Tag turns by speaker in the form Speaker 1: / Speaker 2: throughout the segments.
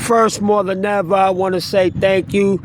Speaker 1: First, more than ever, I want to say thank you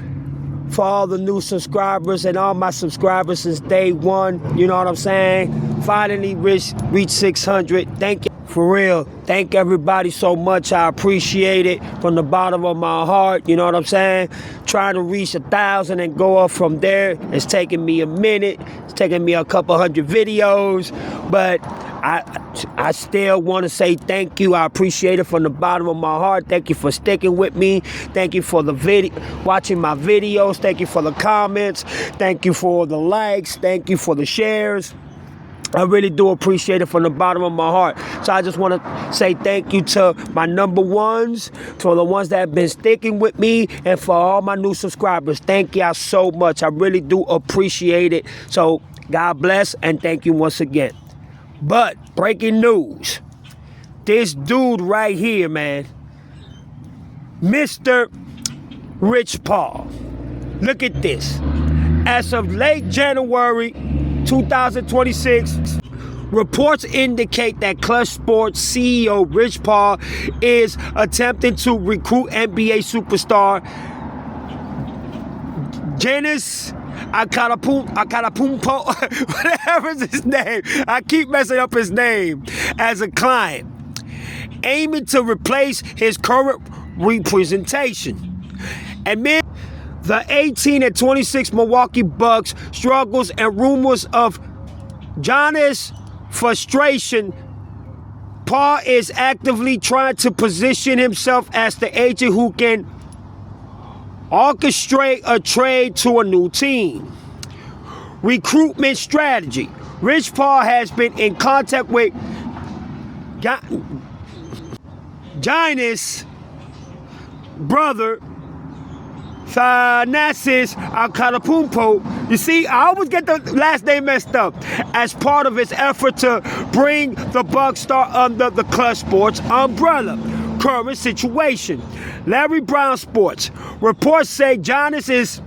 Speaker 1: for all the new subscribers and all my subscribers since day one. You know what I'm saying? Finally reached 600. Thank you. For real. Thank everybody so much. I appreciate it from the bottom of my heart. You know what I'm saying? Trying to reach 1,000 and go up from there. It's taking me a minute. It's taking me a couple hundred videos. But I still want to say thank you. I appreciate it from the bottom of my heart. Thank you for sticking with me. Thank you for the watching my videos. Thank you for the comments. Thank you for the likes. Thank you for the shares. I really do appreciate it from the bottom of my heart. So I just want to say thank you to my number ones, to the ones that have been sticking with me, and for all my new subscribers. Thank y'all so much. I really do appreciate it. So God bless and thank you once again. But breaking news. This dude right here, man. Mr. Rich Paul. Look at this. As of late January 2026, reports indicate that Klutch Sports CEO Rich Paul is attempting to recruit NBA superstar Giannis Antertokonmpo, whatever is his name. I keep messing up his name, as a client, aiming to replace his current representation. Amid the 18 and 26 Milwaukee Bucks struggles and rumors of Giannis frustration, Paul is actively trying to position himself as the agent who can orchestrate a trade to a new team. Recruitment strategy. Rich Paul has been in contact with Giannis' brother, Giannis Antertokonmpo. You see, I always get the last name messed up. As part of his effort to bring the Bucks star under the Klutch Sports umbrella. Current situation. Larry Brown Sports. Reports say Giannis is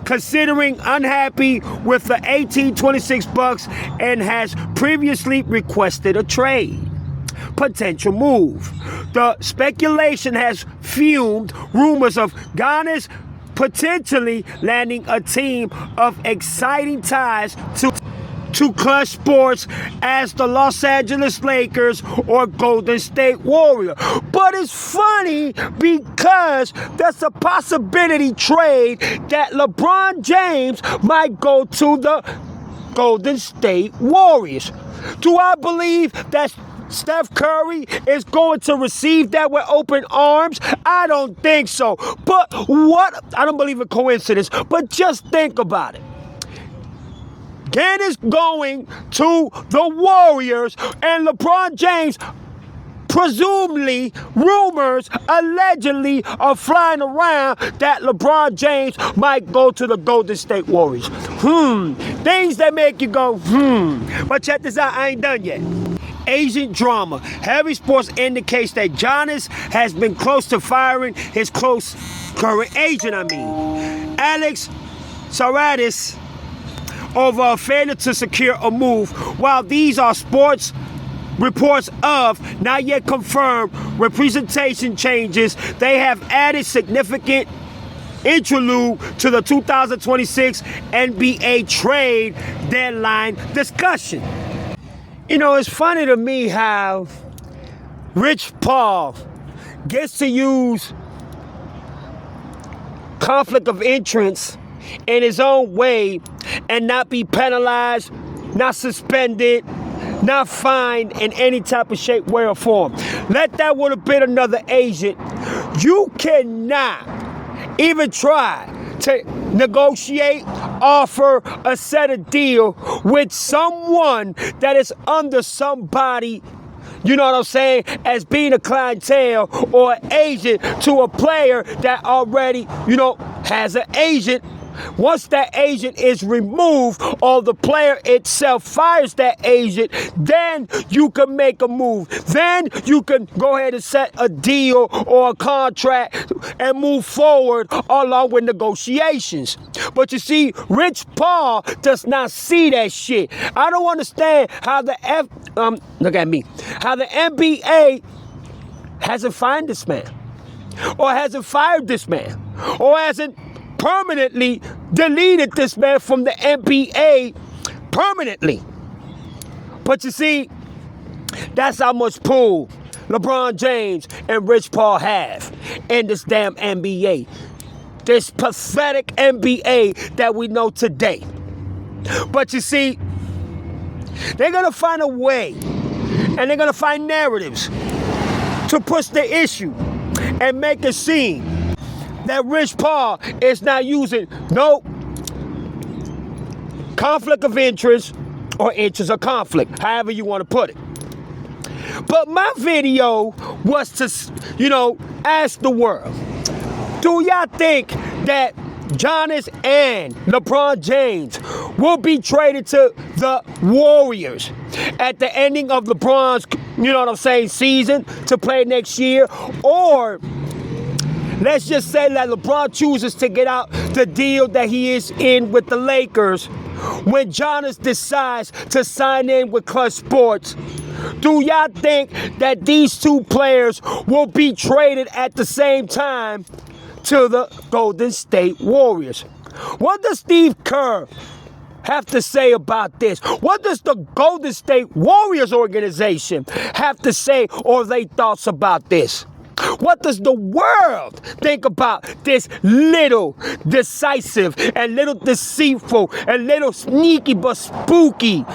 Speaker 1: considering unhappy with the 18-26 Bucks and has previously requested a trade. Potential move. The speculation has fueled rumors of Giannis potentially landing a team of exciting ties to Klutch Sports as the Los Angeles Lakers or Golden State Warriors. But it's funny because there's a possibility trade that LeBron James might go to the Golden State Warriors. Do I believe that Steph Curry is going to receive that with open arms? I don't think so. But I don't believe in coincidence, but just think about it. Giannis going to the Warriors and LeBron James, presumably, rumors allegedly are flying around that LeBron James might go to the Golden State Warriors. Things that make you go, But check this out, I ain't done yet. Agent drama. Heavy Sports indicates that Giannis has been close to firing his current agent, Alex Saratis, over a failure to secure a move. While these are sports reports of not yet confirmed representation changes, they have added significant interlude to the 2026 NBA trade deadline discussion. You know, it's funny to me how Rich Paul gets to use conflict of interest in his own way and not be penalized, not suspended, not fined in any type of shape, way, or form. Let that would have been another agent. You cannot even try to negotiate, offer, a set a deal with someone that is under somebody, you know what I'm saying, as being a clientele or an agent to a player that already, has an agent. Once that agent is removed or the player itself fires that agent, then you can make a move. Then you can go ahead and set a deal or a contract and move forward along with negotiations. But you see, Rich Paul does not see that shit. I don't understand how the NBA hasn't fined this man. or hasn't fired this man, or hasn't permanently deleted this man from the NBA permanently. But you see, that's how much pull LeBron James and Rich Paul have in this damn NBA. This pathetic NBA that we know today. But you see, they're going to find a way, and they're going to find narratives to push the issue and make it seem that Rich Paul is not using no conflict of interest or interest of conflict, however you want to put it. But my video was to, ask the world, do y'all think that Giannis and LeBron James will be traded to the Warriors at the ending of LeBron's, season to play next year? Or let's just say that LeBron chooses to get out the deal that he is in with the Lakers when Giannis decides to sign in with Klutch Sports. Do y'all think that these two players will be traded at the same time to the Golden State Warriors? What does Steve Kerr have to say about this? What does the Golden State Warriors organization have to say or their thoughts about this? What does the world think about this little decisive and little deceitful and little sneaky but spooky,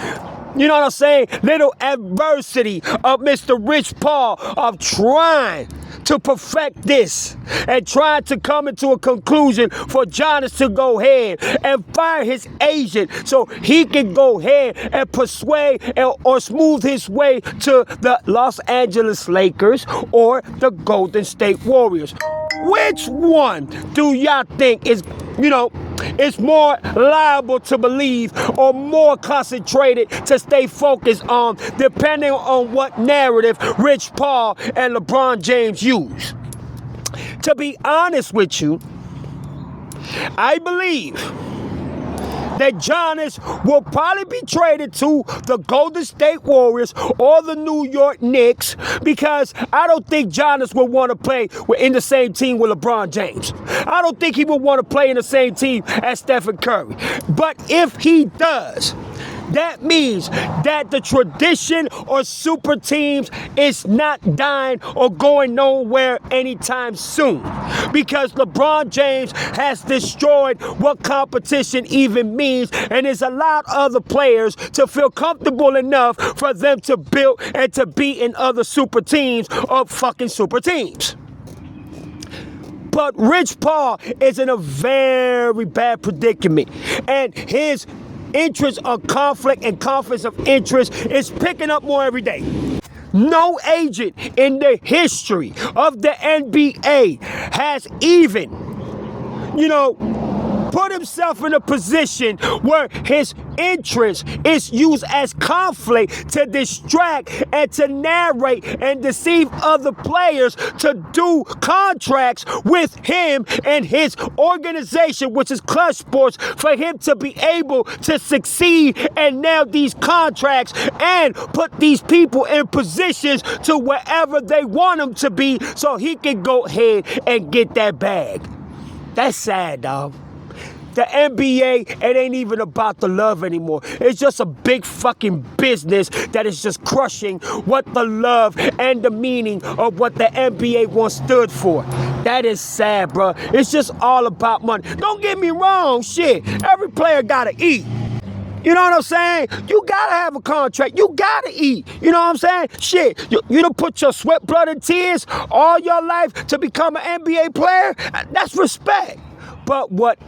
Speaker 1: little adversity of Mr. Rich Paul of trying to perfect this and trying to come into a conclusion for Giannis to go ahead and fire his agent so he can go ahead and persuade or smooth his way to the Los Angeles Lakers or the Golden State Warriors? Which one do y'all think is more liable to believe or more concentrated to stay focused on, depending on what narrative Rich Paul and LeBron James use? To be honest with you, I believe that Giannis will probably be traded to the Golden State Warriors or the New York Knicks, because I don't think Giannis will want to play in the same team with LeBron James. I don't think he will want to play in the same team as Stephen Curry. But if he does, that means that the tradition or super teams is not dying or going nowhere anytime soon, because LeBron James has destroyed what competition even means and has allowed other players to feel comfortable enough for them to build and to be in other super teams or fucking super teams. But Rich Paul is in a very bad predicament, and his interest of conflict and conflicts of interest is picking up more every day. No agent in the history of the NBA has even, put himself in a position where his interest is used as conflict to distract and to narrate and deceive other players to do contracts with him and his organization, which is Klutch Sports, for him to be able to succeed and nail these contracts and put these people in positions to wherever they want them to be so he can go ahead and get that bag. That's sad, dog. The NBA, it ain't even about the love anymore. It's just a big fucking business that is just crushing what the love and the meaning of what the NBA once stood for. That is sad, bro. It's just all about money. Don't get me wrong, shit. Every player gotta eat. You know what I'm saying? You gotta have a contract. You gotta eat. You know what I'm saying? Shit, you done put your sweat, blood, and tears all your life to become an NBA player? That's respect. But what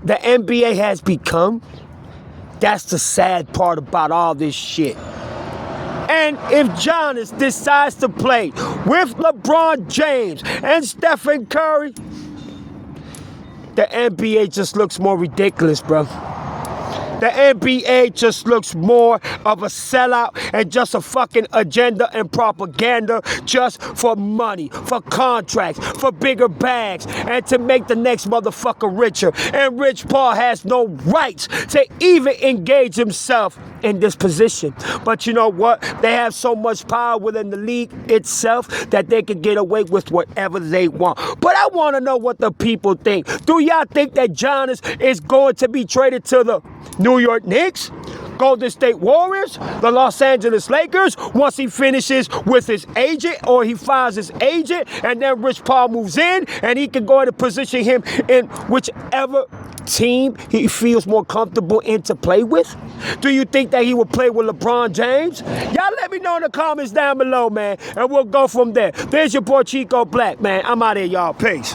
Speaker 1: the NBA has become, that's the sad part about all this shit. And if Giannis decides to play with LeBron James and Stephen Curry, the NBA just looks more ridiculous, bro. The NBA just looks more of a sellout and just a fucking agenda and propaganda just for money, for contracts, for bigger bags, and to make the next motherfucker richer. And Rich Paul has no rights to even engage himself in this position. But you know what? They have so much power within the league itself that they can get away with whatever they want. But I want to know what the people think. Do y'all think that Giannis is going to be traded to the New York Knicks, Golden State Warriors, the Los Angeles Lakers, once he finishes with his agent, or he fires his agent and then Rich Paul moves in and he can go in and position him in whichever team he feels more comfortable in to play with? Do you think that he will play with LeBron James? Y'all let me know in the comments down below, man, and we'll go from there. There's your boy Chico Black, man. I'm out here, y'all. Peace.